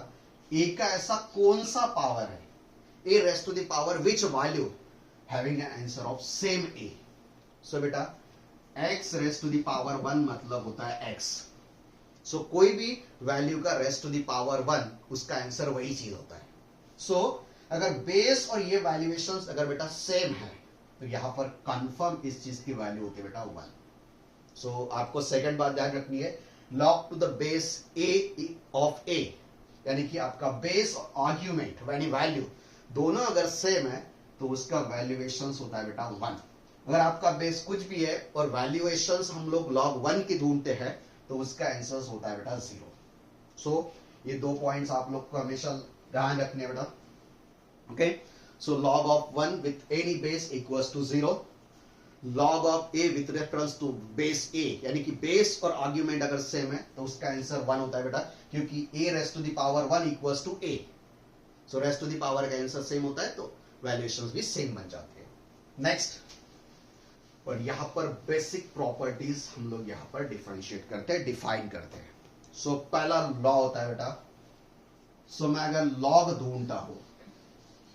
a का ऐसा कौन सा पावर है, a raised to the power which value having an answer of same a। so बेटा x raised to the power 1 मतलब होता है x। so कोई भी वैल्यू का रेस्ट टू द पावर 1 उसका आंसर वही चीज होता है। so अगर बेस और ये वैल्यूएशंस अगर बेटा सेम है तो यहां पर कंफर्म इस चीज की वैल्यू होती है बेटा 1। so आपको सेकंड बात ध्यान रखनी है, log to the base a of a, यानी कि आपका बेस और आर्ग्यूमेंट यानी वैल्यू दोनों अगर सेम है तो उसका वैल्यूएशंस होता है बेटा 1। अगर आपका बेस कुछ भी है और वैल्यूएशंस हम लोग log 1 की ढूंढते हैं तो उसका आंसर होता है बेटा 0। सो ये दो पॉइंट्स आप लोग को हमेशा ध्यान रखने बेटा। Okay, so log of 1 with any base equals to 0, log of a with reference to base a, यानी कि बेस और आर्ग्यूमेंट अगर सेम है तो उसका आंसर 1 होता है बेटा, क्योंकि a raised to the power 1 equals to a। So raised to the power का आंसर सेम होता है तो वैल्यूएशंस भी सेम बन जाते हैं। नेक्स्ट, और यहां पर बेसिक प्रॉपर्टीज हम लोग यहां पर डिफरेंशिएट करते हैं, डिफाइन करते हैं। सो पहला लॉ होता है बेटा, सो मैं अगर लॉग ढूंढता हूं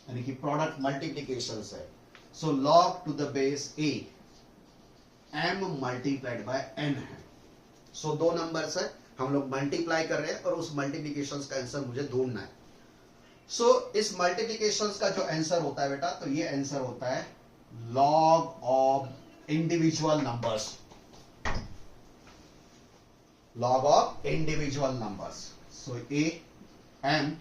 यानी कि प्रोडक्ट मल्टीप्लीकेशन है, so log to the base a m multiplied by n है। सो दो नंबर्स है, हम लोग मल्टीप्लाई कर रहे हैं और उस मल्टीप्लीकेशन का आंसर मुझे ढूंढना है। सो इस मल्टीप्लीकेशन का जो आंसर होता है बेटा, तो ये आंसर होता है log of individual numbers, log of individual numbers. So a m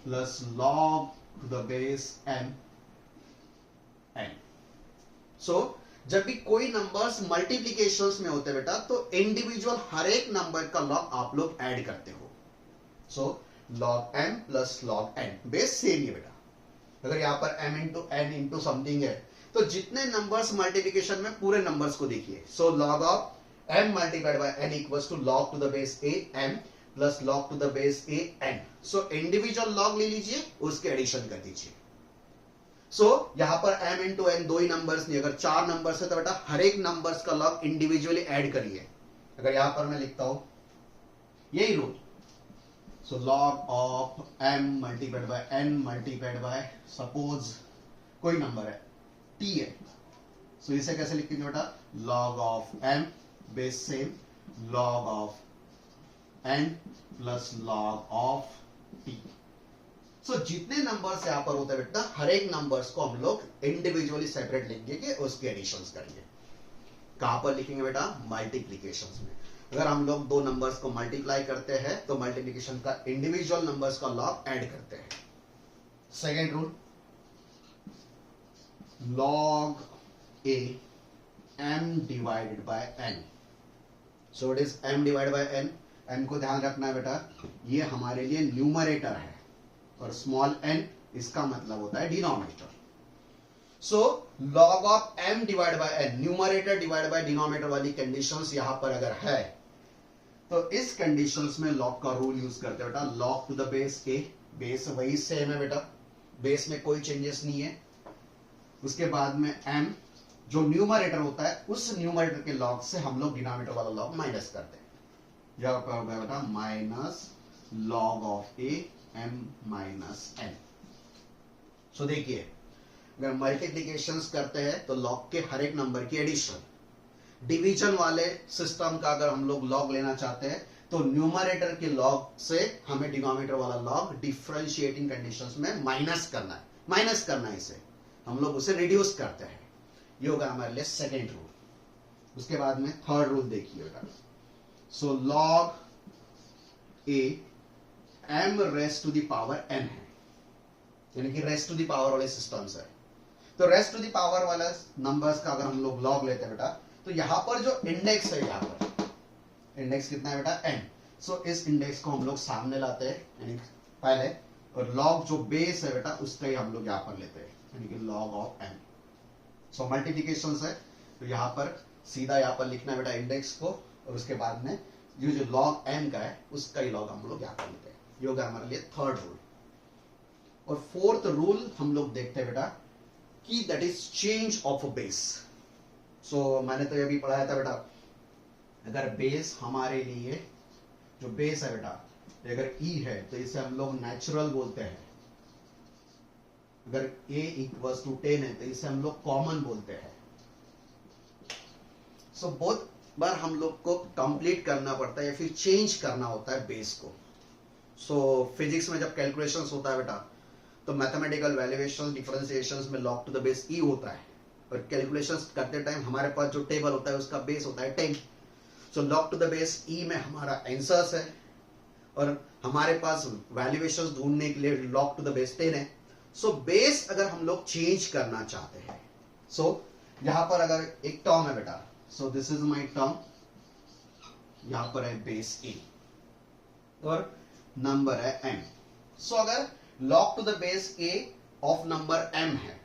plus log to the base m n। सो जब भी कोई नंबर्स मल्टीप्लीकेशंस में होते हैं बेटा तो इंडिविजुअल हर एक नंबर का लॉग आप लोग ऐड करते हो। सो log m plus log n, base same है बेटा। अगर यहाँ पर m into n into something है तो जितने नंबर्स मल्टीप्लिकेशन में पूरे नंबर्स को देखिए। So log of m multiplied by n equals to log to the base a m plus log to the base a n। So individual log ले लीजिए, उसके एडिशन कर दीजिए। सो यहां पर m इंटू n दो ही नंबर्स नहीं, अगर 4 नंबर्स है तो बेटा हर एक नंबर्स का log इंडिविजुअली ऐड करिए। अगर यहां पर मैं लिखता हूं यही rule, so log of m multiplied by n multiplied by suppose कोई नंबर है t है, सो इसे कैसे लिखेंगे बेटा, log of m base same log of n plus log of t। सो जितने नंबर्स यहां पर होते हैं बेटा हर एक नंबर्स को हम लोग इंडिविजुअली सेपरेट लिखेंगे, उसके एडिशंस करेंगे। कहां पर लिखेंगे बेटा, मल्टीप्लिकेशंस में। अगर हम लोग दो नंबर्स को मल्टीप्लाई करते हैं तो मल्टीप्लिकेशन का इंडिविजुअल नंबर्स का लॉग ऐड करते हैं। Second rule, log a m divided by n। So it is m divided by n। n को ध्यान रखना है बेटा, ये हमारे लिए न्यूमरेटर है और स्मॉल n इसका मतलब होता है denominator. So log of m divide bye n, numerator divide by denominator वाली कंडीशंस यहां पर अगर है तो इस कंडीशंस में log का रूल यूज करते हैं बेटा, log to the base a, base वही सेम है बेटा, बेस में कोई चेंजेस नहीं है। उसके बाद में m जो न्यूमरेटर होता है उस न्यूमरेटर के log से हम लोग डिनोमिनेटर वाला log माइनस करते हैं। यहां पर होगा बेटा minus log of a m minus n। सो देखिए अगर मल्टीप्लिकेशंस करते हैं तो log के हर एक नंबर की एडिशन, डिवीजन वाले सिस्टम का अगर हम लोग log लेना चाहते हैं तो न्यूमरेटर के log से हमें डिनोमिनेटर वाला log डिफरेंशिएटिंग कंडीशंस में माइनस करना है, इसे हम लोग उसे रिड्यूस करते हैं। ये होगा हमारे लिए सेकेंड रूल। उसके बाद में थर्ड रूल देखिए बेटा, so log a m raised to the power n है, यानी कि रेस्ट टू द पावर वाले सिस्टम्स है। तो रेस्ट टू द पावर वाला नंबर्स का अगर हम लोग log लेते हैं बेटा तो यहां पर जो इंडेक्स है, यहां पर इंडेक्स कितना है बेटा n। सो इस इंडेक्स को हम लोग सामने लाते हैं यानी पहले, और log जो बेस है बेटा उसका ही हम लोग यहां पर लेते हैं यानी कि log of m। So multiplications है तो यहां पर सीधा यहां पर लिखना है बेटा इंडेक्स को, और उसके बाद में ये जो log m का है उसका ही log हम लोग यहां पर लेते हैं। ये होगा हमारे लिए थर्ड रूल। और फोर्थ रूल हम लोग देखते हैं बेटा कि that is change of base. So मैंने तो ये भी पढ़ाया था बेटा, अगर बेस हमारे लिए जो बेस है बेटा अगर e है तो इसे हम लोग नेचुरल बोलते हैं, अगर a इक्वल्स टू 10 है तो इसे हम लोग कॉमन बोलते हैं। सो बहुत बार हम लोग को कंप्लीट करना पड़ता है या फिर चेंज करना होता है बेस को। सो फिजिक्स में जब कैलकुलेशंस होता है बेटा तो मैथमेटिकल वैल्यूएशन डिफरेंशिएशंस में log to the base e होता है, और कैलकुलेशंस करते टाइम हमारे पास जो टेबल होता है उसका बेस होता है 10। So log to the base e में हमारा आंसर्स है और हमारे पास वैल्यूएशंस ढूंढने के लिए log टू द बेस 10 है। सो बेस अगर हम लोग चेंज करना चाहते हैं, सो यहां पर अगर एक टर्म है बेटा, so this is my term, यहां पर है बेस a और नंबर है m। सो अगर log to the base a of number m है,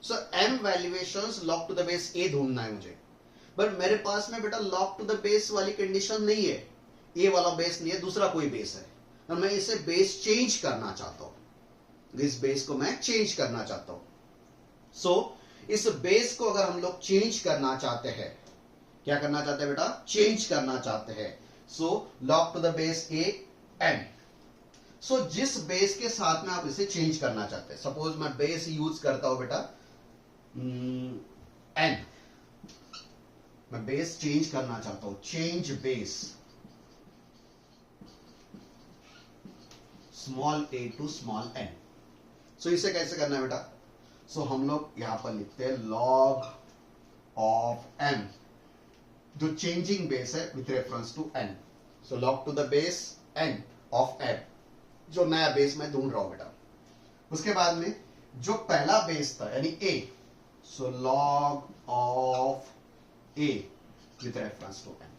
so m valuations log to the base a ढूंढना है मुझे, बट मेरे पास में बेटा log टू द बेस वाली कंडीशन नहीं है, a वाला बेस नहीं है, दूसरा कोई बेस है और मैं इसे बेस चेंज करना चाहता हूं, इस बेस को मैं चेंज करना चाहता हूं। सो इस बेस को अगर हम लोग चेंज करना चाहते हैं, क्या करना चाहते हैं बेटा, चेंज करना चाहते हैं। So log to the base a m। So जिस बेस के साथ में आप इसे चेंज करना चाहते हैं, सपोज मैं बेस यूज करता हूं बेटा n, मैं बेस चेंज करना चाहता हूं, change base small a to small n। So इसे कैसे करना है बेटा, सो हम लोग यहां पर लिखते हैं log ऑफ m, जो चेंजिंग बेस है with reference to n। So log to the base n of m, जो नया बेस मैं ढूंढ रहा हूं बेटा। उसके बाद में जो पहला बेस था यानी a, so log of a with reference to n।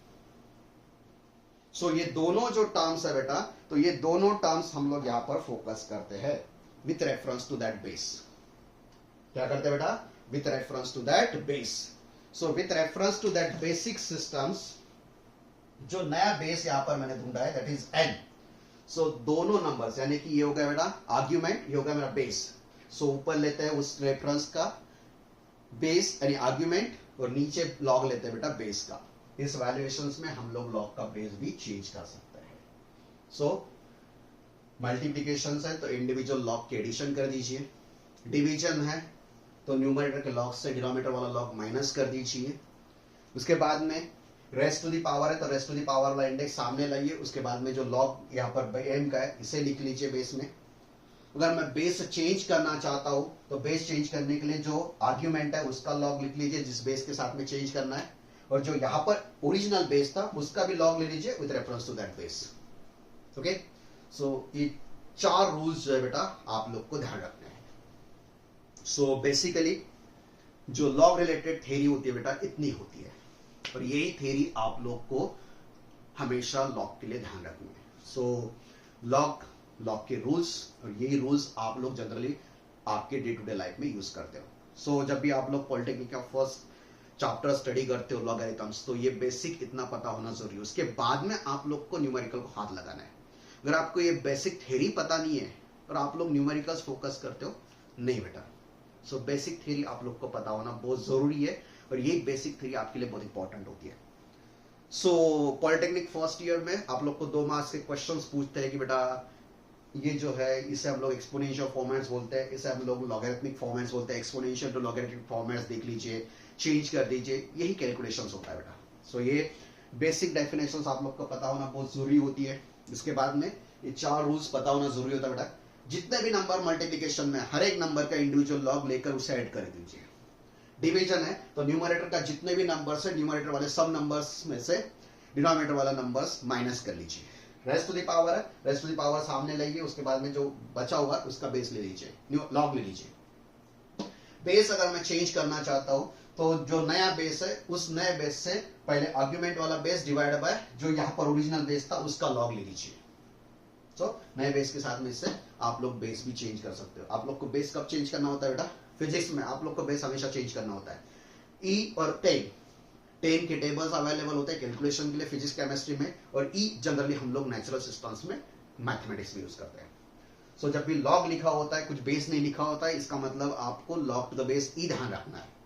So ये दोनों जो टर्म्स है बेटा, तो ये दोनों टर्म्स हम लोग यहां पर फोकस करते हैं with reference to that base. क्या करते हैं बेटा? With reference to that base. So with reference to that basic systems, जो नया बेस यहां पर मैंने ढूंढा है दैट इज n। सो दोनों नंबर्स, यानी कि ये हो गया बेटा आर्ग्यूमेंट, ये हो गया मेरा बेस। सो ऊपर लेते हैं उस रेफरेंस का बेस यानी आर्ग्यूमेंट, और नीचे लॉग लेते हैं बेटा बेस का। इस वैल्यूएशंस में हम लोग लॉग का बेस भी चेंज कर सकते हैं। सो मल्टीप्लिकेशन है तो इंडिविजुअल लॉग की एडिशन कर दीजिए, डिवीजन है तो न्यूमरेटर के लॉग से डिनोमिनेटर वाला लॉग माइनस कर दीजिए। उसके बाद में रेस्ट टू दी पावर है तो रेस्ट टू दी पावर वाला इंडेक्स सामने लाइए। उसके बाद में जो लॉग यहाँ पर m का है इसे लिख लीजिए बेस में। अगर मैं बेस चेंज करना चाहता हूं तो बेस चेंज करने के लिए जो आर्ग्यूमेंट है उसका लॉग लिख लीजिए जिस बेस के साथ में चेंज करना है, और जो यहां पर ओरिजिनल बेस था उसका भी लॉग ले लीजिए with reference to that base. Okay, so ये 4 रूल्स जो है बेटा आप लोग को ध्यान रखने हैं। सो बेसिकली जो लॉग रिलेटेड थ्योरी होती है बेटा इतनी होती है, और यही थ्योरी आप लोग को हमेशा लॉग के लिए ध्यान रखनी है। सो लॉग के रूल्स, और यही रूल्स आप लोग जनरली आपके डे टू डे लाइफ में यूज करते हो। सो जब भी आप लोग पॉलिटेक्निक का फर्स्ट चैप्टर स्टडी करते हो लॉगरिथम्स, तो ये बेसिक इतना पता होना जरूरी है। उसके बाद में आप लोग को न्यूमेरिकल को हाथ लगाना है। अगर आपको ये बेसिक थ्योरी पता नहीं है और आप लोग न्यूमेरिकल्स फोकस करते हो, नहीं बेटा। सो बेसिक थ्योरी आप लोग को पता होना बहुत जरूरी है, और ये बेसिक थ्योरी आपके लिए बहुत इंपॉर्टेंट होती है। सो पॉलिटेक्निक फर्स्ट ईयर में आप लोग को 2 मार्क्स के क्वेश्चंस पूछते हैं कि बेटा ये जो है इसे हम लोग एक्सपोनेंशियल फॉर्मेट्स बोलते हैं, इसे हम लोग लॉगरिथमिक फॉर्मेट्स बोलते हैं। एक्सपोनेंशियल टू लॉगरिथमिक फॉर्मेट्स देख लीजिए, चेंज कर दीजिए, यही कैलकुलेशंस होता है बेटा। सो ये बेसिक डेफिनेशंस आप लोग को पता होना बहुत जरूरी होती है। इसके बाद में ये 4 रूल्स पता होना जरूरी होता है बेटा। जितने भी नंबर मल्टीप्लिकेशन में हर एक नंबर का इंडिविजुअल लॉग लेकर उसे ऐड कर दीजिए। डिवीजन है तो न्यूमरेटर का जितने भी नंबर्स है, न्यूमरेटर वाले सब नंबर्स में से डिनोमिनेटर वाला नंबर्स माइनस कर लीजिए। रेस्ट टू द पावर है, रेस्ट टू द पावर सामने लाइए। उसके बाद में जो बचा हुआ उसका बेस ले लीजिए, लॉग ले लीजिए। बेस अगर मैं चेंज करना चाहता हूं तो जो नया बेस है उस नए बेस से पहले आर्ग्यूमेंट वाला बेस डिवाइड बाय जो यहां पर ओरिजिनल बेस था उसका लॉग ले लीजिए। तो नए बेस के साथ में इससे आप लोग बेस भी चेंज कर सकते हो। आप लोग को बेस कब चेंज करना होता है बेटा? फिजिक्स में आप लोग को बेस हमेशा चेंज करना होता है। ई और 10 के टेबल्स अवेलेबल होते हैं कैलकुलेशन के लिए फिजिक्स केमिस्ट्री में, और ई जनरली हम लोग नेचुरल सिस्टम्स में मैथमेटिक्स में यूज करते हैं। सो जब भी लॉग लिखा होता है, कुछ बेस नहीं लिखा होता है, इसका मतलब आपको लॉग टू द बेस ई ध्यान रखना है।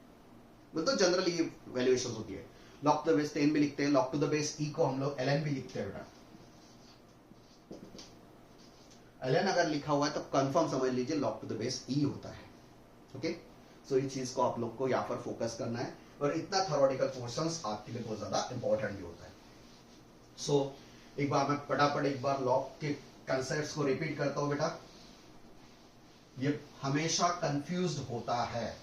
तो जनरली ये वैल्यूएशन होती है। लॉग टू द बेस 10 भी लिखते हैं, लॉग टू द बेस ई को हम लोग ln भी लिखते हैं बेटा। ln अगर लिखा हुआ है तो कंफर्म समझ लीजिए log to the base e होता है। ओके, सो इस चीज को आप लोग को यहाँ पर फोकस करना है, और इतना थ्योरेटिकल पोर्शंस आपके लिए बहुत ज्यादा इंपॉर्टेंट भी होता है। सो एक बार मैं फटाफट एक बार लॉग के कंसेप्ट्स को रिपीट करता हूं बेटा। ये हमेशा कंफ्यूज्ड होता है,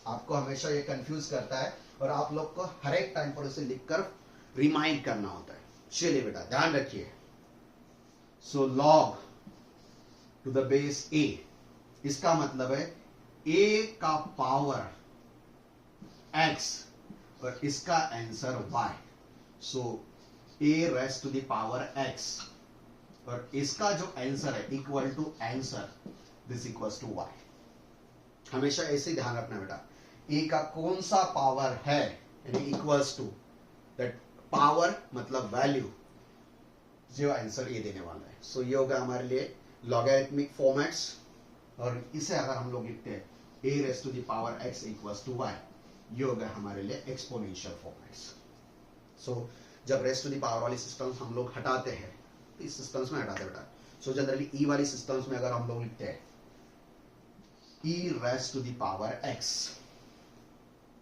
आपको हमेशा ये कंफ्यूज करता है, और आप लोग को हर एक टाइम पर इसे लिखकर रिमाइंड करना होता है। चलिए बेटा ध्यान रखिए। So log to the base a, इसका मतलब है a का पावर x और इसका answer y। So a raised to the power x और इसका जो आंसर है equal to answer this equals to y। हमेशा ऐसे ध्यान रखना बेटा, a का कौन सा पावर है यानी इक्वल्स टू दैट पावर मतलब वैल्यू जो आंसर ये देने वाला है। सो ये होगा हमारे लिए लॉगरिथमिक फॉर्मेट्स, और इसे अगर हम लोग लिखते हैं a raised to the power x equals to y, ये होगा हमारे लिए एक्सपोनेंशियल फॉर्मेट्स। सो जब रेस्ट टू द पावर वाली सिस्टम्स हम लोग हटाते हैं तो इस सिस्टम्स में हटाते हैं बेटा। सो जनरली ई वाली सिस्टम्स में अगर हम लोग लिखते हैं e raised to the power x,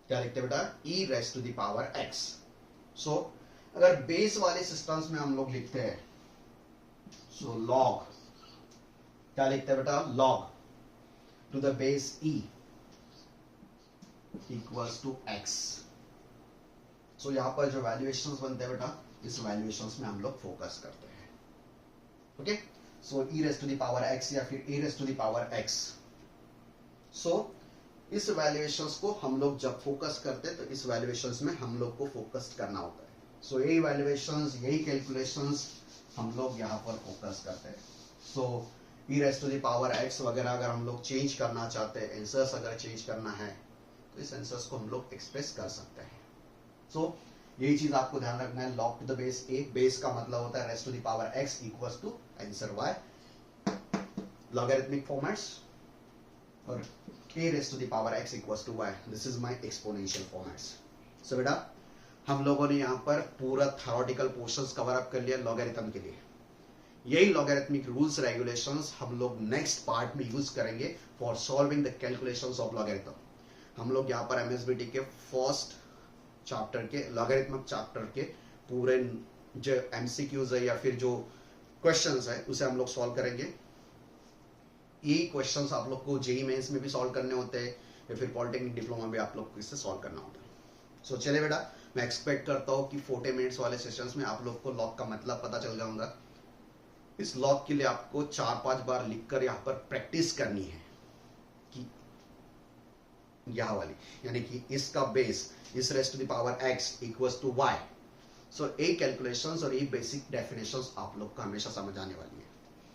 क्या लिखते हैं बेटा? e raised to the power x। So अगर बेस वाले सिस्टम्स में हम लोग लिखते हैं सो लॉग, क्या लिखते हैं बेटा? Log to the base e equals to x। So यहां पर जो वैल्यूएशंस बनते हैं बेटा, इस वैल्यूएशंस में हम लोग फोकस करते हैं। Okay, so e raised to the power x या फिर a raised to the power x। So इस वैल्यूएशंस को हम लोग जब फोकस करते हैं तो इस वैल्यूएशंस में हम लोग को फोकस करना होता है। सो यही वैल्यूएशंस, यही कैलकुलेशंस हम लोग यहाँ पर फोकस करते हैं. So e raise to the power x वगैरह अगर हम लोग चेंज करना चाहते हैं, आंसर्स अगर चेंज करना है तो इस आंसर्स को हम लोग एक्सप्रेस कर सकते हैं. सो यही चीज आपको ध्यान रखना है. Log to the base a, base का मतलब होता है raise to the power x equals to answer y, logarithmic formats, और a raise to the power x equals to y. This is my exponential formats. So बेटा हम लोगों ने यहाँ पर पूरा थ्योरेटिकल पोर्शंस कवर अप कर लिया लॉगरिथम के लिए. यही लॉगरिथमिक रूल्स रेगुलेशंस हम लोग नेक्स्ट पार्ट में यूज करेंगे for solving the calculations of logarithm. हम लोग यहाँ पर एमएसबीटी के फर्स्ट चैप्टर के लॉगरिथमिक चैप्टर के पूरे जो एमसीक्यूज है या फिर जो क्वेश्चंस है उसे हम लोग सॉल्व करेंगे. ये क्वेश्चंस आप लोग को जेईई मेंस में भी सॉल्व करने होते हैं या फिर पॉलिटेक्निक डिप्लोमा में आप लोग को इससे सॉल्व करना होता है. सो चले बेटा, मैं एक्सपेक्ट करता हूँ कि 40 मिनट्स वाले सेशंस में आप लोग को लॉग का मतलब पता चल जाऊंगा. इस लॉग के लिए आपको 4-5 बार लिखकर यहाँ पर प्रैक्टिस करनी है कि यह वाली, यानी कि इसका बेस इस raise to the power x equals to y. So ये कैलकुलेशंस और ये बेसिक डेफिनेशंस आप लोग को हमेशा समझ आने वाली है.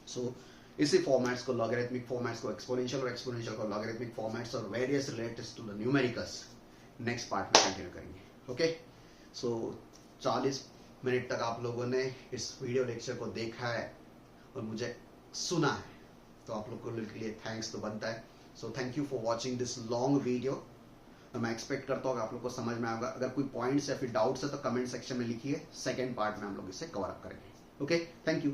सो इसी फॉर्मेट्स को, लॉगरिथमिक फॉर्मेट्स को, एक्सपोनेंशियल और एक्सपोनेंशियल को लॉगरिथमिक फॉर्मेट्स और various related to the numericals next part में कंटिन्यू करेंगे. ओके, सो 40 मिनट तक आप लोगों ने इस वीडियो लेक्चर को देखा है और मुझे सुना है, तो आप लोग को के लिए थैंक्स तो बनता है. So thank you for watching this long video. मैं एक्सपेक्ट करता हूँ कि आप लोग को समझ में आएगा. अगर कोई पॉइंट्स या फिर डाउट्स है तो कमेंट सेक्शन में लिखिए. सेकेंड पार्ट में हम लोग इसे कवर अप करेंगे. Okay, thank you.